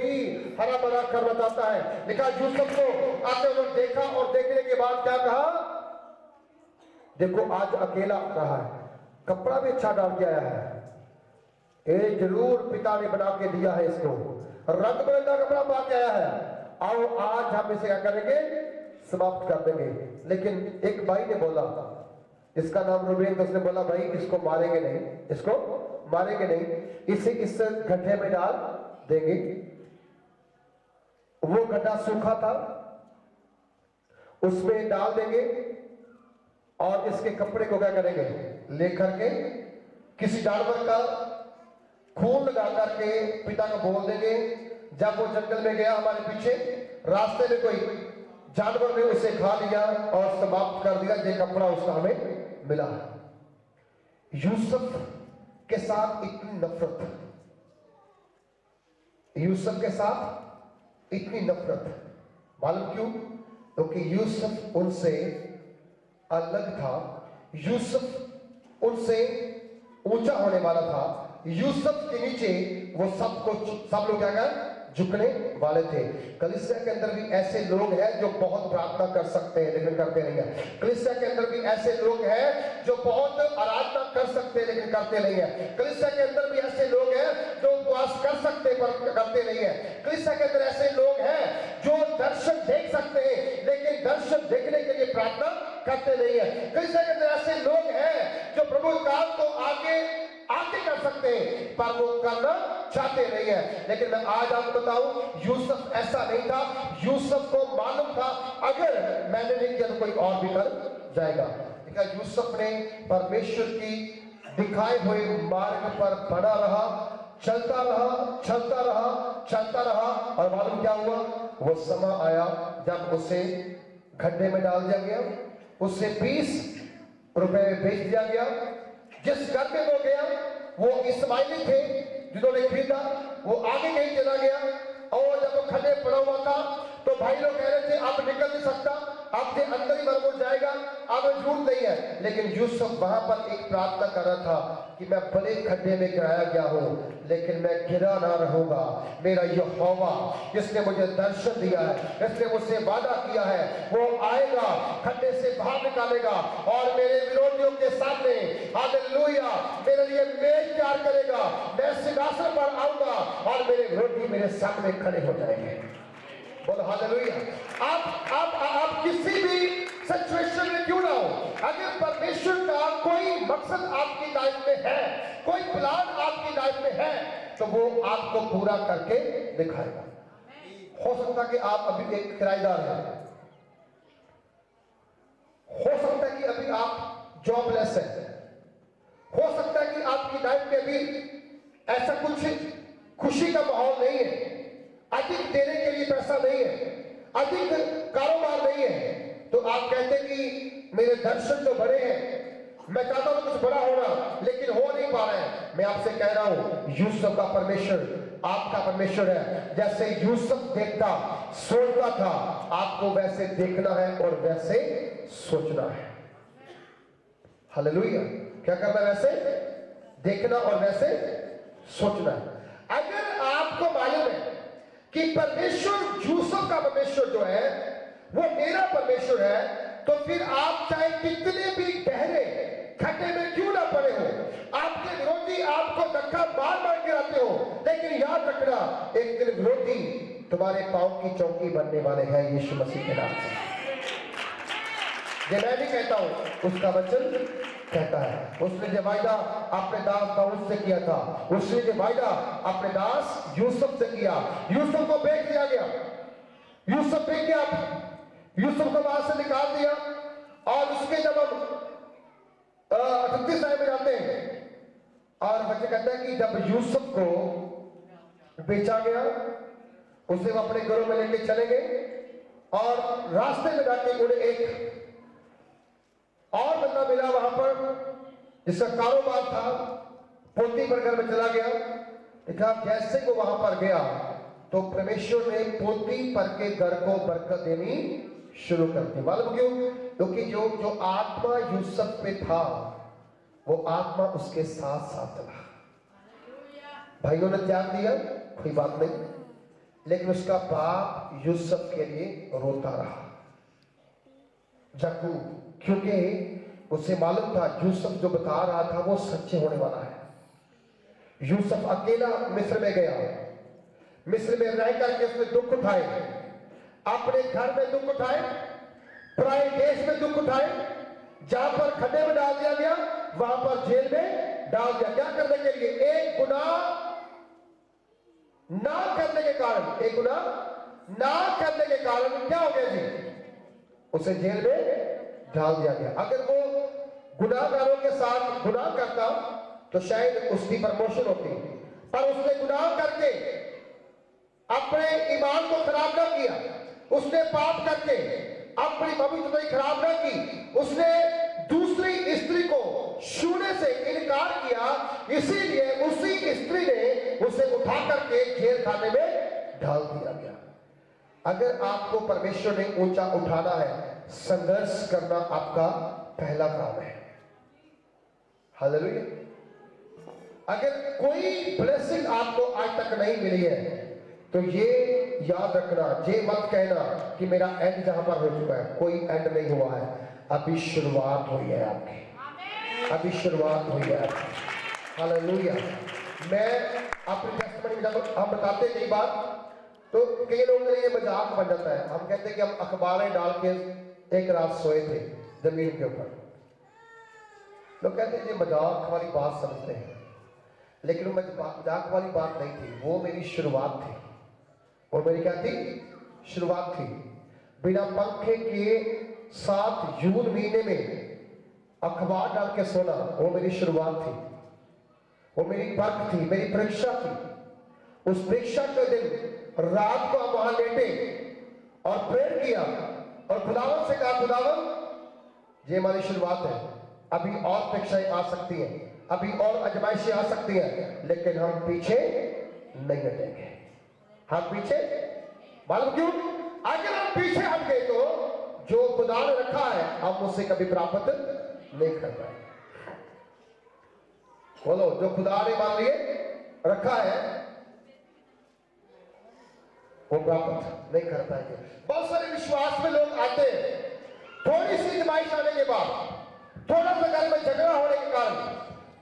भी हरा भरा करना चाहता है। लिखा यूसुफ को आते उन्होंने देखा और देखने के बाद क्या कहा, देखो आज अकेला रहा है, कपड़ा भी अच्छा डाल के आया है, ये जरूर पिता ने बना के दिया है इसको, रंग बिरंगा कपड़ा पा के आया है, आओ आज हम इसे क्या करेंगे, समाप्त कर देंगे। लेकिन एक भाई ने बोला, इसका नाम रूबेन, तो उसने बोला भाई इसको मारेंगे नहीं, इसको मारेंगे नहीं, इसे इस गड्ढे में डाल देंगे। वो गड्ढा सूखा था, उसमें डाल देंगे और इसके कपड़े को क्या करेंगे, लेकर के किसी जानवर का खून लगा करके पिता को बोल देंगे। जब वो जंगल में गया हमारे पीछे, रास्ते में कोई जानवर ने उसे खा लिया और समाप्त कर दिया, ये कपड़ा उसका हमें मिला। यूसुफ के साथ इतनी नफरत, यूसुफ के साथ इतनी नफरत, मालूम क्यों? क्योंकि यूसुफ उनसे अलग था, यूसुफ उनसे ऊंचा होने वाला था, यूसुफ के नीचे वो सब लोग क्या कर झुकने वाले थे। कलीसिया के अंदर भी ऐसे लोग हैं जो बहुत प्रार्थना कर सकते हैं लेकिन करते नहीं है। कलीसिया के अंदर भी ऐसे लोग हैं जो बहुत आराधना कर सकते हैं लेकिन करते नहीं है। कलीसिया के अंदर भी ऐसे लोग हैं जो उपवास कर सकते हैं पर करते नहीं है। कलीसिया के अंदर ऐसे लोग हैं जो दर्शन देख सकते हैं लेकिन दर्शन देखने के लिए प्रार्थना करते नहीं है। कलीसिया के अंदर ऐसे लोग हैं जो प्रभु काम को आगे कर सकते हैं पर वो करना चाहते नहीं है। लेकिन मैं आज आपको बताऊं, यूसुफ ऐसा नहीं था। यूसुफ को मालूम था अगर मैंने नहीं किया तो कोई और भी कर जाएगा। लेकिन यूसुफ ने परमेश्वर की दिखाए हुए मार्ग पर बना रहा, चलता रहा और मालूम क्या हुआ, वो समय आया जब उसे गड्ढे में डाल दिया गया, उसे 20 रुपए बेच दिया गया। जिस घर में वो गया वो इस्माइली थे जिन्होंने खरीदा, वो आगे कहीं चला गया और जब वो खड्डे पड़ा हुआ था तो भाई लोग कह रहे थे अब निकल नहीं सकता, आपके अंदर ही मरमूर जाएगा, अब झूठ नहीं है। लेकिन यूसुफ वहां पर एक प्रार्थना कर रहा था कि मैं बड़े खड्डे में गिराया गया हूं लेकिन मैं गिरा ना रहूंगा। मेरा यहोवा जिसने मुझे दर्शन दिया है, जिसने मुझसे वादा किया है, वो आएगा, खड्डे से बाहर निकालेगा और मेरे विरोधियों के सामने हालेलुया मेरे लिए मेज तैयार करेगा। मैं सिंहासन पर आऊंगा और मेरे विरोधी मेरे सामने खड़े हो जाएंगे। बोलो हालेलुया। आप किसी भी सिचुएशन में क्यों ना हो, अगर परमेश्वर का कोई मकसद आपकी लाइफ में है, कोई प्लान आपकी लाइफ में है, तो वो आपको पूरा करके दिखाएगा। हो सकता है कि आप अभी एक किराएदार हैं, हो सकता है कि अभी आप जॉबलेस हैं, हो सकता है कि आपकी लाइफ में अभी ऐसा कुछ खुशी का माहौल नहीं है, अधिक देने के लिए पैसा नहीं है, अधिक कारोबार नहीं है, तो आप कहते हैं कि मेरे दर्शन तो बड़े हैं, मैं चाहता हूं कुछ बड़ा होना लेकिन हो नहीं पा रहा है। मैं आपसे कह रहा हूं यूसुफ का परमेश्वर आपका परमेश्वर है। जैसे यूसुफ देखता सोचता था, आपको वैसे देखना है और वैसे सोचना है। हालेलुया। क्या करना है? वैसे देखना और वैसे सोचना है। अगर आपको मालूम है कि परमेश्वर यूसुफ का परमेश्वर जो है वो मेरा परमेश्वर है, तो फिर आप चाहे कितने भी गहरे खड्डे में क्यों ना पड़े हो, आपके विरोधी आपको धक्का मार गिराते हो, लेकिन याद रखना एक दिन विरोधी तुम्हारे पांव की चौकी बनने वाले हैं यीशु मसीह के नाम से। ये मैं भी कहता हूं, उसका वचन कहता है। उसने जो वायदा अपने दास दाऊद से किया था, उसने जो वायदा अपने दास यूसुफ से किया, यूसुफ को बेच दिया गया, यूसुफ बेच गया, यूसुफ को वहां से निकाल दिया। और उसके जब हम 38 में जाते हैं और बच्चे कहते हैं कि जब यूसुफ को बेचा गया, उसे वो अपने घरों में लेके चले गए और रास्ते में जाके उन्हें एक और बंदा मिला वहां पर जिसका कारोबार था, पोतीफर घर में चला गया। देखा जैसे वो वहां पर गया तो परमेश्वर ने पोतीफर के घर को बरकत देनी शुरू कर दी। मालूम क्यों? क्योंकि जो आत्मा यूसुफ पे था वो आत्मा उसके साथ साथ चला। भाइयों ने त्याग दिया, कोई बात नहीं, लेकिन उसका बाप यूसुफ के लिए रोता रहा, याकूब, क्योंकि उसे मालूम था यूसुफ जो बता रहा था वो सच्चे होने वाला है। यूसुफ अकेला मिस्र में गया, मिस्र में रह करके उसने दुख उठाए, अपने घर में दुख उठाए, पराए देश में दुख उठाए, जहां पर खड्डे में डाल दिया गया वहां पर जेल में डाल दिया। क्या करने के लिए? एक गुनाह ना करने के कारण, एक गुनाह ना करने के कारण क्या हो गया जी? उसे जेल में डाल दिया गया। अगर वो गुनाहगारों के साथ गुनाह करता तो शायद उसकी प्रमोशन होती, पर उसने गुनाह करके अपने ईमान को खराब ना किया, उसने पाप करके अपनी पवित्रता खराब ना की, उसने दूसरी स्त्री को छूने से इनकार किया, इसीलिए उसी स्त्री ने उसे उठा करके जेल खाने में डाल दिया गया। अगर आपको परमेश्वर ने ऊंचा उठाना है, संघर्ष करना आपका पहला काम है। हालेलुया। अगर कोई ब्लेसिंग आपको आज तक नहीं मिली है तो ये याद रखना, ये मत कहना कि मेरा एंड जहां पर हो चुका है। कोई एंड नहीं हुआ है, अभी शुरुआत हुई है आपकी, अभी शुरुआत हुई है आपकी। हालेलुया। मैं अपनी टेस्टमनी में जब हम बताते कई बार तो कई लोगों के लिए मजाक बन जाता है। हम कहते हैं कि हम अखबारें डाल के एक रात सोए थे जमीन के ऊपर। लोग कहते हैं ये मजाक वाली बात समझते हैं, लेकिन वो मजाक वाली बात नहीं थी, वो मेरी शुरुआत थी। और मेरी क्या थी? शुरुआत थी। बिना पंखे के 7 जून महीने में अखबार डाल के सोना, वो मेरी शुरुआत थी, वो मेरी परख थी, मेरी परीक्षा थी। उस परीक्षा के दिन रात को हम वहां लेटे और प्रेयर किया और खुदावन से कहा, खुदावन ये हमारी शुरुआत है, अभी और परीक्षाएं आ सकती हैं, अभी और आजमाइशें आ सकती हैं, लेकिन हम पीछे नहीं हटेंगे। हम पीछे, मालूम क्यों? अगर हम पीछे हट गए तो जो खुदा ने रखा है हम उसे कभी प्राप्त नहीं कर पाए। बोलो, जो खुदा ने मान लिए रखा है वो प्राप्त नहीं कर पाएंगे। बहुत सारे विश्वास में लोग आते हैं, थोड़ी सी आजमाइश आने के बाद, थोड़ा सा घर में झगड़ा होने के कारण,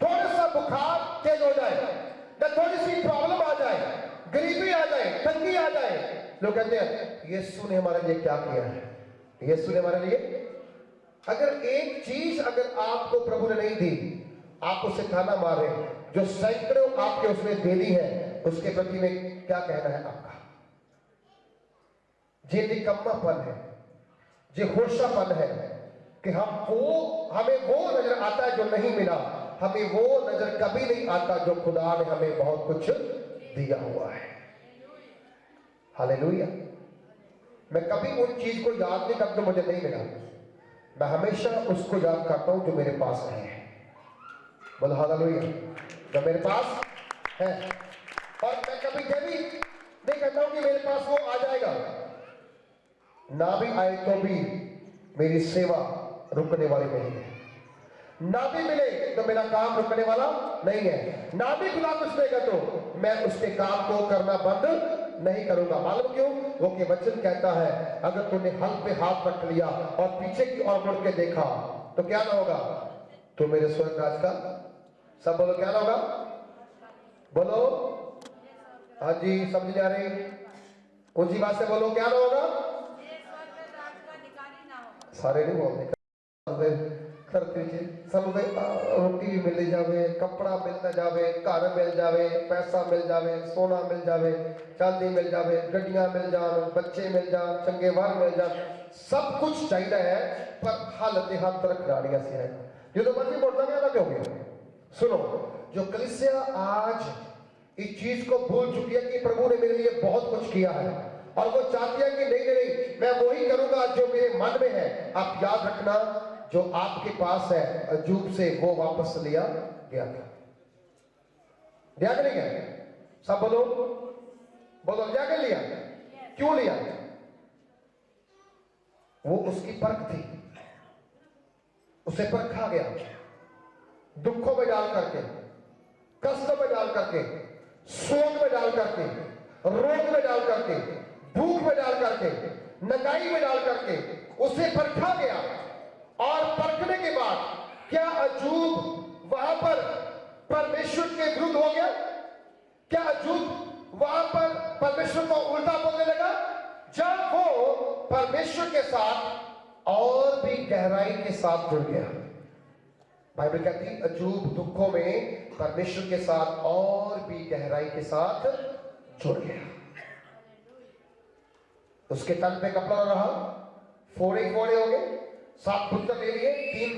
थोड़ा सा बुखार तेज हो जाए या थोड़ी सी प्रॉब्लम आ जाए, गरीबी आ जाए, तंगी आ जाए, लोग कहते हैं यीशु ने हमारे लिए क्या किया है, यीशु ने हमारे लिए। अगर एक चीज अगर आपको प्रभु ने नहीं दी, आप उसे थाना मारे, जो सैकड़ों आपके उसने दे दी है, उसके प्रति में क्या कहना है आपका? ये निकम्मापन है, ये होशापन है कि हमें वो नजर आता है जो नहीं मिला, हमें वो नजर कभी नहीं आता जो खुदा ने हमें बहुत कुछ दिया हुआ है। हालेलुया। मैं कभी उन चीज को याद नहीं करता जो मुझे नहीं मिला, मैं हमेशा उसको याद करता हूं जो मेरे पास है। बोलो हालेलुया। जो मेरे पास है, और मैं कभी ये भी नहीं कहता हूं कि मेरे पास वो आ जाएगा, ना भी आए तो भी मेरी सेवा रुकने वाली नहीं है, ना भी मिले तो मेरा काम रुकने वाला नहीं है, ना भी खुदा कुछ देगा तो मैं उसके काम को करना बंद नहीं करूंगा। मालूम क्यों? वो के वचन कहता है, अगर तूने हल पे हाथ रख लिया और पीछे की ओर मुड़ के देखा तो क्या ना होगा? तो मेरे स्वर्ग राज का, सब बोलो क्या ना होगा? बोलो हाँ जी, समझ नहीं आ रही? ऊंची बात से बोलो, क्या ना होगा? सारे नहीं बोलते, करते सब रोटी भी मिल जावे, कपड़ा मिल जावे, घर मिल जावे, पैसा मिल जावे, सोना मिल जावे, चांदी मिल जावे, गड्डियां मिल जान, बच्चे मिल जान, चंगे वर मिल जान, सब कुछ चाहिए है, पर हालत हाथ तरफ खिलाड़ियां से है जो तो मर्जी बोलता क्या क्यों गया। सुनो, जो कलीसिया आज इस चीज को भूल चुकी है कि प्रभु ने मेरे लिए बहुत कुछ किया है, और वो चाहती है कि नहीं मैं वही करूंगा जो मेरे मन में है। आप याद रखना, जो आपके पास है अजूब से वो वापस लिया गया था। लिया कि नहीं गया? सब बोलो, बोलो लिया कि लिया? क्यों लिया? वो उसकी परख थी, उसे परखा गया, दुखों में डाल करके, कष्टों में डाल करके, शोक में डाल करके, रोग में डाल करके, भूख में डाल करके, नंगाई में डाल करके उसे परखा गया। और परखने के बाद क्या अजूब वहां पर परमेश्वर के विरुद्ध हो गया? क्या अजूब वहां पर परमेश्वर को उल्टा बोलने लगा? जब वो परमेश्वर के साथ और भी गहराई के साथ जुड़ गया। बाइबल कहती है अजूब दुखों में परमेश्वर के साथ और भी गहराई के साथ जुड़ गया। उसके तन पे कपड़ा रहा, फोड़े फोड़े हो गए, 7 पुत्र ले लिए,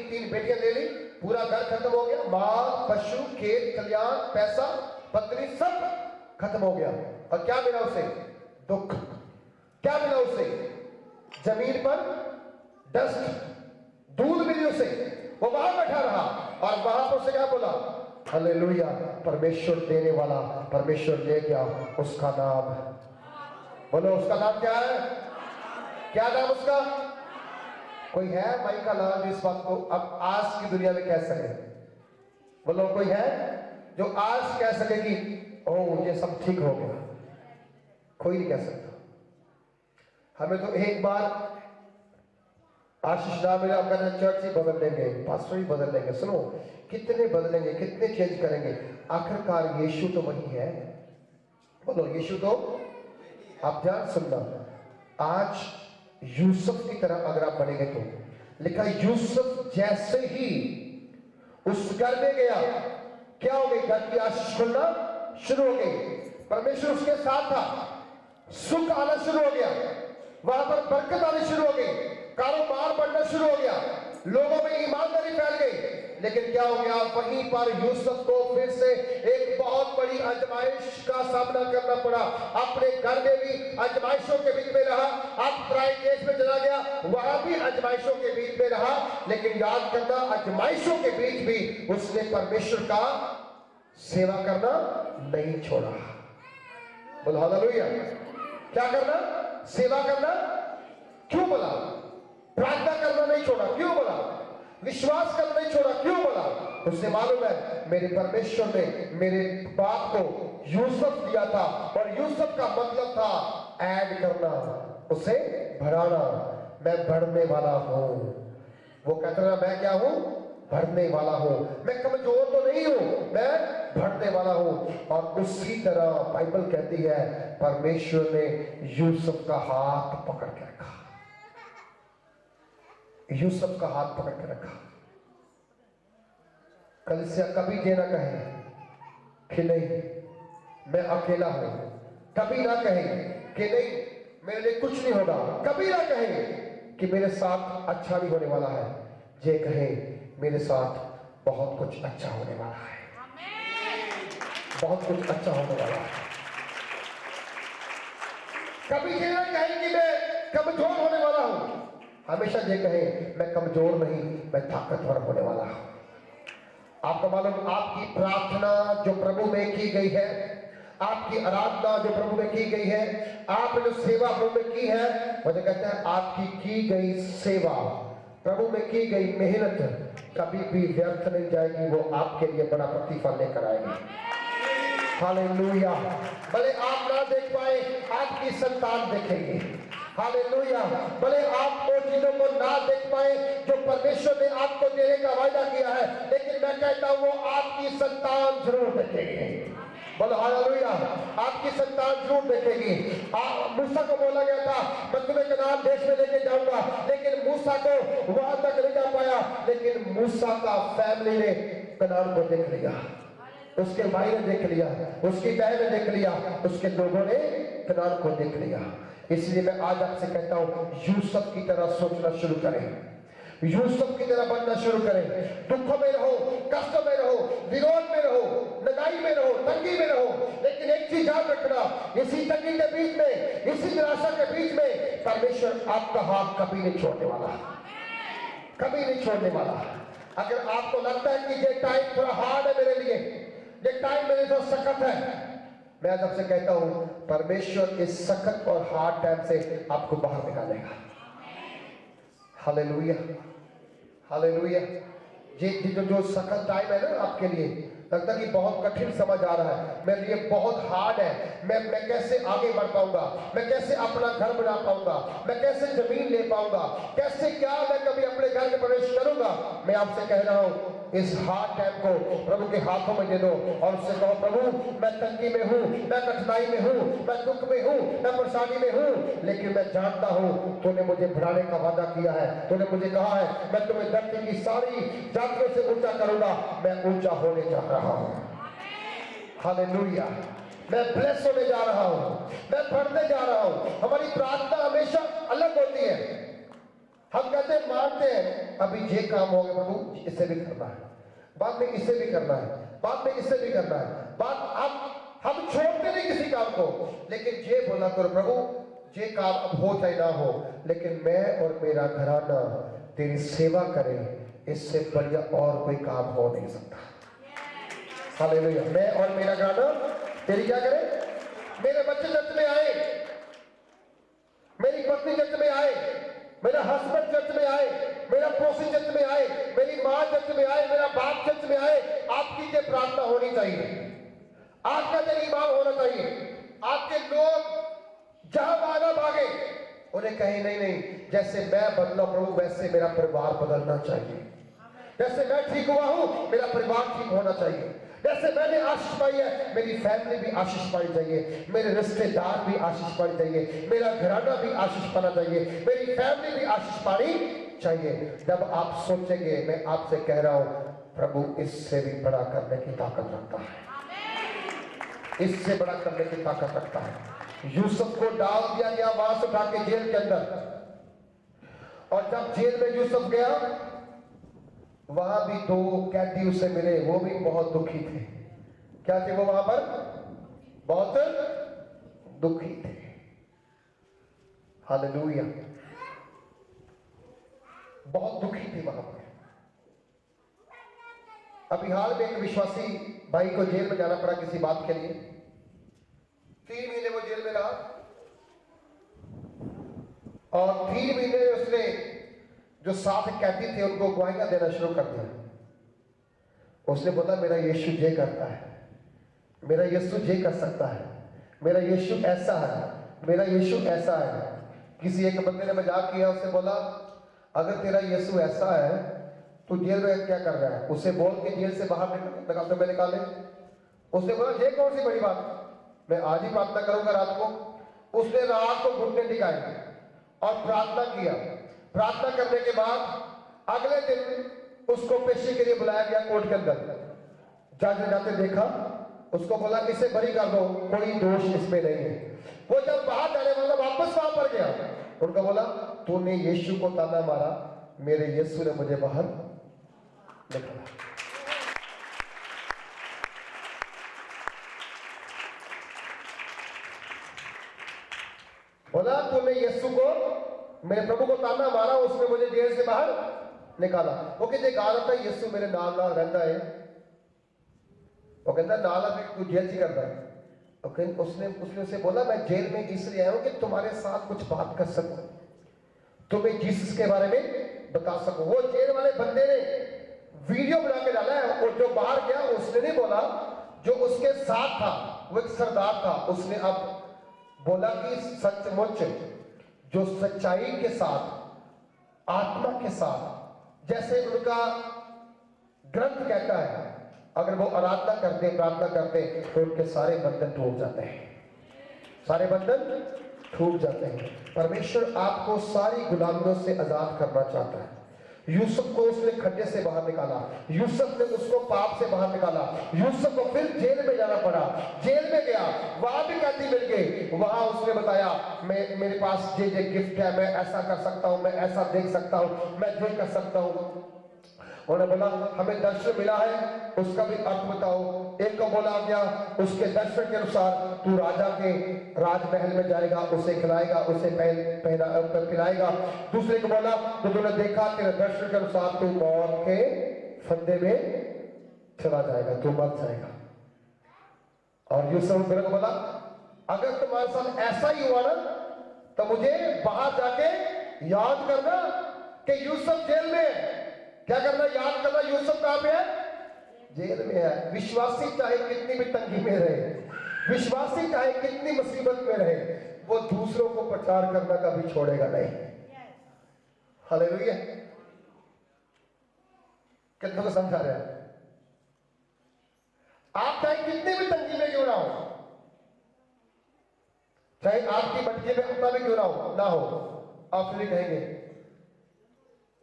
3 बेटियां ले ली, पूरा घर खत्म हो गया, माल, पशु, खेत, कल्याण, पैसा, पत्नी सब खत्म हो गया। और क्या मिला उसे? दुख। क्या मिला उसे? जमीन पर डस्ट, धूल मिली उसे। वो वहां बैठा रहा और वहां पर उसे क्या बोला? हालेलुया, परमेश्वर देने वाला, परमेश्वर ले गया। उसका नाम, बोलो उसका नाम क्या है? क्या नाम उसका? कोई है भाई का नाम इस बात को अब आज की दुनिया में कह सके? बोलो कोई है जो आज कह सके कि ओह ये सब ठीक हो गया? कोई नहीं कह सकता। हमें तो एक बार आशीष ना मिला, अगर चर्च ही बदल देंगे, पास्टर ही बदल देंगे। सुनो, कितने बदलेंगे, कितने चेंज करेंगे, आखिरकार यीशु तो वही है। बोलो यीशु तो। आप ध्यान सुनना, आज यूसुफ की तरह अगर आप बनेंगे तो लिखा यूसुफ जैसे ही उस घर में गया, क्या हो गई? घर की आशीष खुलना शुरू हो गई। परमेश्वर उसके साथ था, सुख आना शुरू हो गया, वहां पर बरकत आनी शुरू हो गई, कारोबार बढ़ना शुरू हो गया, लोगों में ईमानदारी फैल गई। लेकिन क्या हो गया? वहीं पर यूसुफ को फिर से एक बहुत बड़ी आजमाइश का सामना करना पड़ा। अपने घर में भी आजमाइशों के बीच में रहा, अब पराए देश में चला गया, वहां भी आजमाइशों के बीच में रहा। लेकिन याद करना, आजमाइशों के बीच भी उसने परमेश्वर का सेवा करना नहीं छोड़ा। बोलो हालेलुया। क्या करना? सेवा करना। क्यों बोला? प्रार्थना करना नहीं छोड़ा। क्यों बोला? विश्वास करना नहीं छोड़ा। क्यों बोला? उससे मालूम है मेरे परमेश्वर ने मेरे बाप को यूसुफ दिया था, और यूसुफ का मतलब था ऐड करना, उसे बढ़ाना। मैं बढ़ने वाला हूं। वो कहता है मैं क्या हूं? बढ़ने वाला हूं। मैं कमजोर तो नहीं हूं, मैं बढ़ने वाला हूं। और उसी तरह बाइबल कहती है परमेश्वर ने यूसुफ का हाथ पकड़ के रखा। यूसुफ का हाथ पकड़ के रखा। कलीसिया कभी ये ना कहे कि नहीं मैं अकेला हूं, कभी ना कहे कि नहीं मेरे लिए कुछ नहीं होगा, कभी ना कहे कि मेरे साथ अच्छा नहीं होने वाला है। ये कहे मेरे साथ बहुत कुछ अच्छा होने वाला है, बहुत कुछ अच्छा होने वाला है। कभी ये ना कहे कि मैं कमजोर होने वाला हूं, हमेशा ये कहे मैं कमजोर नहीं, मैं ताकतवर होने वाला हूं। आपको मालूम, आपकी प्रार्थना जो प्रभु में की गई है, आपकी आराधना जो प्रभु में की गई है, आपने जो सेवा प्रभु में की है, मुझे कहते हैं आपकी की गई सेवा, प्रभु में की गई मेहनत कभी भी व्यर्थ नहीं जाएगी। वो आपके लिए बड़ा प्रतिफल लेकर आएगी। हालेलुया। भले आप ना देख पाए, आपकी संतान देखेंगे। हालेलुया। भले आप वो चीजों को ना देख पाए जो परमेश्वर ने आपको देने का वायदा किया है, लेकिन मैं कहता हूं वो आपकी संतान जरूर देखेंगे। बोलो हालेलुया। आपकी संतान जरूर देखेगी। मूसा को बोला गया था मैं तुम्हें कनान देश में लेके जाऊंगा, लेकिन मूसा को वहां तक नहीं जा पाया। लेकिन मूसा का फैमिली ने कनान को देख लिया, उसके भाई ने देख लिया, उसकी बहन ने देख लिया, उसके लोगों ने कनान को देख लिया। इसलिए मैं आज आपसे कहता हूं यूसुफ की तरह सोचना शुरू करें, यूसुफ की तरह बनना शुरू करें। दुखों में रहो, कष्टों में रहो, विरोध में रहो, नगाई में रहो, तंगी में रहो, लेकिन एक चीज याद रखना, इसी तंगी के बीच में, इसी निराशा के बीच में परमेश्वर आपका हाथ कभी नहीं छोड़ने वाला, कभी नहीं छोड़ने वाला। अगर आपको लगता है कि ये टाइम थोड़ा हार्ड है मेरे लिए, ये टाइम मेरे लिए सख्त है, मैं आज आपसे कहता हूं परमेश्वर इस सख्त और हार्ड टाइम से आपको बाहर निकालेगा। Hallelujah, hallelujah. जो सख्त टाइम है ना आपके लिए, लगता कि बहुत कठिन समझ आ रहा है, मेरे लिए बहुत हार्ड है, मैं कैसे आगे बढ़ पाऊंगा, मैं कैसे अपना घर बना पाऊंगा, मैं कैसे जमीन ले पाऊंगा, कैसे क्या मैं कभी अपने घर में प्रवेश करूंगा। मैं आपसे कह रहा हूं, इस हार्ड टाइम को प्रभु के हाथों में दे दो और उससे कहो, प्रभु मैं तंगी में हूं, मैं कठिनाई में हूं, मैं दुख में हूं, मैं परेशानी में हूं, लेकिन मैं जानता हूं तूने मुझे बढ़ाने का वादा किया है, तूने मुझे कहा है मैं तुम्हें धरती की सारी जातियों से ऊंचा करूंगा। मैं ऊंचा होने जा रहा हूं, हालेलुया। मैं ब्लेस होने जा रहा हूं, मैं बढ़ने जा रहा हूं। हमारी प्रार्थना हमेशा अलग होती है। हम कहते हैं, मानते हैं अभी ये काम हो गया प्रभु, इसे भी करना है, बाद में इसे भी करना है, बाद में इसे भी करना है, बाद हम छोड़ते नहीं किसी काम को, लेकिन ये बोला करो प्रभु ये काम अब हो चाहे ना हो, लेकिन मैं और मेरा घराना तेरी सेवा करें, इससे बढ़िया और कोई काम हो नहीं सकता। हालेलुया। मैं और मेरा घराना तेरी क्या करे, मेरे बच्चे चर्च में आए, मेरी पत्नी चर्च में आए, मेरा हस्बैंड चर्च में आए, मेरा पड़ोसी चर्च में आए, मेरी माँ चर्च में आए, मेरा बाप चर्च में आए। आपकी ये प्रार्थना होनी चाहिए, आपका ये ईमान होना चाहिए। आपके लोग जहां भागा भागे, उन्हें कहीं नहीं नहीं, जैसे मैं बदला प्रभु वैसे मेरा परिवार बदलना चाहिए, जैसे मैं ठीक हुआ हूं मेरा परिवार ठीक होना चाहिए, जैसे मैंने आशीष पाई है मेरी फैमिली भी आशीष पानी चाहिए, मेरे रिश्तेदार भी आशीष पानी चाहिए, मेरा घराना भी आशीष पाना चाहिए, मेरी फैमिली भी आशीष पानी चाहिए। जब आप सोचेंगे, मैं आपसे कह रहा हूं प्रभु इससे भी बड़ा करने की ताकत रखता है, इससे बड़ा करने की ताकत रखता है। यूसुफ को डाल दिया गया वहां से उठा के जेल के अंदर, और जब जेल में यूसुफ गया वहां भी दो कैदी उसे मिले, वो भी बहुत दुखी थे। क्या थे वो? वहां पर बहुत दुखी थे। हालेलुया। बहुत दुखी थे वहां पर। अभी हाल में एक विश्वासी भाई को जेल में जाना पड़ा किसी बात के लिए। 3 महीने वो जेल में रहा, और 3 महीने उसने जो 7 कैदी थे उनको गवाहियां देना शुरू कर दिया। उसने बोला मेरा यीशु ये करता है, मेरा यीशु ये कर सकता है, मेरा यीशु ऐसा है, मेरा यीशु ऐसा है। किसी एक बंदे ने मजाक किया, उससे बोला अगर तेरा यीशु ऐसा है तो जेल में क्या कर रहा है, उसे बोल के जेल से बाहर निकाले। उसने बोला ये कौन सी बड़ी बात, मैं आज ही प्रार्थना करूंगा रात को। उसने रात को घुटने टिकाए और प्रार्थना किया। प्रार्थना करने के बाद अगले दिन उसको पेशी के लिए बुलाया गया कोर्ट के अंदर। जज ने जाते देखा, उसको बोला इसे बरी कर दो, कोई दोष इसमें नहीं है। वो जब बाहर जाने वाला वापस वहां पर गया, उनका बोला तूने यीशु को ताना मारा, मेरे यीशु ने मुझे बाहर निकाला। बोला तूने यीशु को, मेरे प्रभु को ताना मारा, उसने मुझे जेल से बाहर निकाला। वो कहते गा रहा था यीशु मेरे नाल नाल रहता है। वो कहता नाल तू जेल से करता है। उसने उसे बोला मैं जेल में इसलिए आया हूं कि तुम्हारे साथ कुछ बात कर सकूं, तुम्हें जीसस के बारे में बता सकूं। वो जेल वाले बंदे ने वीडियो बना के डाला है, और जो बाहर गया उसने नहीं बोला, जो उसके साथ था वो एक सरदार था, उसने अब बोला कि सचमुच जो सच्चाई के साथ, आत्मा के साथ, जैसे उनका ग्रंथ कहता है, अगर वो आराधना करते, प्रार्थना करते, तो उनके सारे बंधन टूट जाते हैं, सारे बंधन टूट जाते हैं। परमेश्वर आपको सारी गुलामियों से आजाद करना चाहता है। यूसुफ को उसने खड्डे से बाहर निकाला, यूसुफ ने उसको पाप से बाहर निकाला। यूसुफ को फिर जेल में जाना पड़ा, जेल में गया, वहां भी कैदी मिल गई। वहां उसने बताया मेरे पास ये गिफ्ट है, मैं ऐसा कर सकता हूं, मैं ऐसा देख सकता हूं, मैं ये कर सकता हूं। उन्होंने बोला हमें दर्शन मिला है, उसका भी अर्थ बताओ। एक को बोला गया उसके दर्शन के अनुसार तू राजा के राजमहल में जाएगा, उसे खिलाएगा, उसे पिलाएगा। दूसरे को बोला तो तूने देखा तेरे दर्शन के अनुसार तू मौत के फंदे में चला जाएगा, तू मर जाएगा। और यूसुफ को बोला अगर तुम्हारे साथ ऐसा ही हुआ ना तो मुझे बाहर जाके याद करना कि यूसुफ जेल में है। क्या करना? याद करना यूसुफ कहां पे है? जेल में है। विश्वासी चाहे कितनी भी तंगी में रहे, विश्वासी चाहे कितनी मुसीबत में रहे, वो दूसरों को प्रचार करना कभी छोड़ेगा नहीं। हालेलुया। कितनों को समझा रहे हैं? आप चाहे कितनी भी तंगी में क्यों ना हो, चाहे आपकी मटकी में अपना भी क्यों ना हो, आप फिर कहेंगे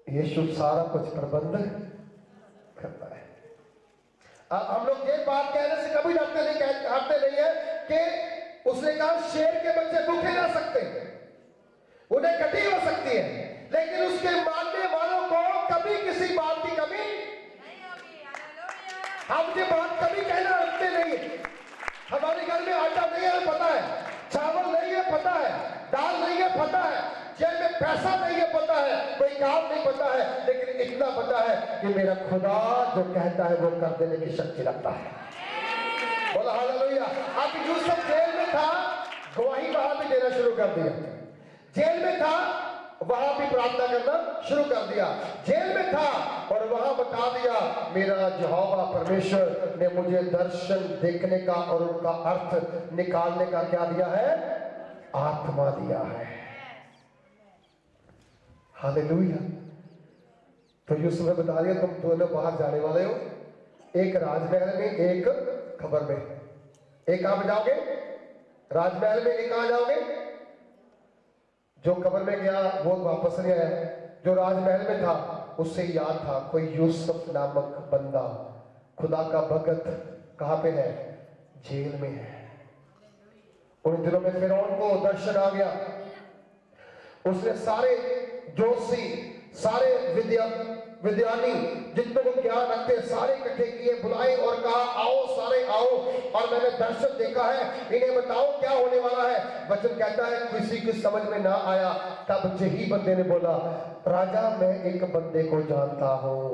यीशु सारा कुछ प्रबंध करता है। हम लोग ये बात कहने से कभी डरते नहीं है कि उसने कहा शेर के बच्चे भूखे रह सकते हैं, उन्हें कटी हो सकती है, लेकिन उसके मानने वालों को कभी किसी बात की कमी नहीं होगी। हम ये बात कभी कहना रखते नहीं है। हमारे घर में आटा नहीं है पता है, चावल नहीं है पता है, दाल नहीं है पता है, जेब में पैसा नहीं है पता है, कोई काम नहीं पता है, लेकिन इतना पता है कि मेरा खुदा जो कहता है वो कर देने की शक्ति रखता है। बोला हालेलुया। अब यूसुफ जेल में था, गवाही वहां भी देना शुरू कर दिया। जेल में था, वहां भी प्रार्थना करना शुरू कर दिया। जेल में था और वहां बता दिया मेरा यहोवा परमेश्वर ने मुझे दर्शन देखने का और उनका अर्थ निकालने का क्या दिया है? आत्मा दिया है। हालेलुया। तो यूसुफ ने बता दिया तुम दोनों बाहर जाने वाले हो, एक राजमहल में, एक खबर में। एक कहां जाओगे? राजमहल में। एक कहां जाओगे? जो कब्र में गया वो वापस नहीं आया, जो राजमहल में था उससे याद था कोई यूसुफ नामक बंदा, खुदा का भगत कहां पे है? जेल में है। उन दिनों में फिरौन को दर्शन आ गया। उसने सारे जोशी, सारे विद्यानी जितने को ज्ञान रखते सारे इकट्ठे किए, बुलाए और कहा आओ सारे आओ, और मैंने दर्शन देखा है, इन्हें बताओ क्या होने वाला है। वचन कहता है किसी की समझ में ना आया, तब यही बंदे ने बोला राजा मैं एक बंदे को जानता हूं।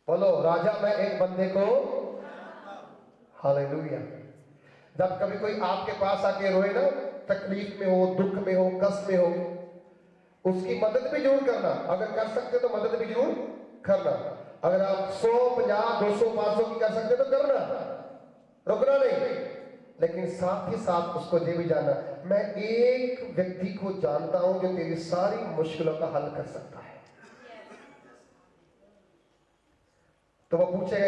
बोलो राजा मैं एक बंदे को। हालेलुया। जब कभी कोई आपके पास आके रोए ना, तकलीफ में हो, दुख में हो, कष्ट में हो, उसकी मदद भी जरूर करना। अगर कर सकते तो मदद भी जरूर करना। अगर आप 100, 50, 200, 500 की कर सकते तो करना, रुकना नहीं। लेकिन साथ ही साथ उसको ये भी जानना मैं एक व्यक्ति को जानता हूं जो तेरी सारी मुश्किलों का हल कर सकता है। तो वो पूछेगा